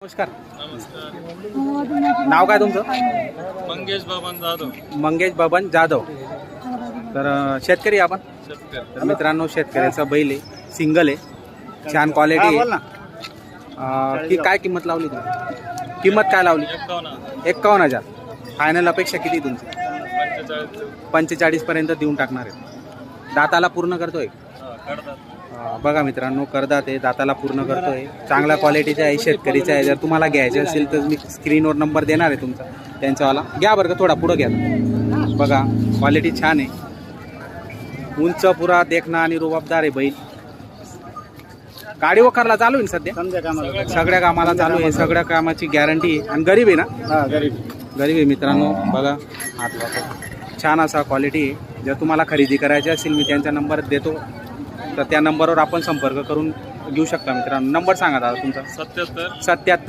नमस्कार. नमस्कार. नाव काय तुमचं? मंगेश बाबन जाधव. मंगेश बबन जाधव. तर शेतकरी आपण. शेतकरी. तर मित्रांनो, शेतकऱ्याचा बैल आहे, सिंगल आहे, छान क्वालिटी आहे. की काय किंमत लावली तुम्ही? किंमत काय लावली? 51,000. फायनल अपेक्षा किती तुमची? 45 पर्यंत देऊन टाकणार आहे. दाताला पूर्ण करतोय. बघा मित्रांनो, करदात आहे, दाताला पूर्ण करतोय, चांगल्या क्वालिटीचा आहे, शेतकरीचा आहे. जर तुम्हाला घ्यायचे असेल तर मी स्क्रीनवर नंबर देणार आहे तुमचा, त्यांच्यावाला घ्या बरं का. थोडा पुढं घ्या. बघा क्वालिटी छान आहे, उंच पुरा देखणं आणि रुबाबदार आहे बैल. गाडी वखरला चालू आहे सध्या, सगळ्या कामाला चालू आहे, सगळ्या कामाची गॅरंटी आहे. आणि गरीब आहे ना? गरीब आहे मित्रांनो. बघा हात छान असा क्वालिटी आहे. जर तुम्हाला खरेदी करायची असेल मी त्यांचा नंबर देतो, तर त्या नंबरवर आपण संपर्क करून घेऊ शकता मित्रांनो. नंबर सांगा दादा तुमचा. 77. 77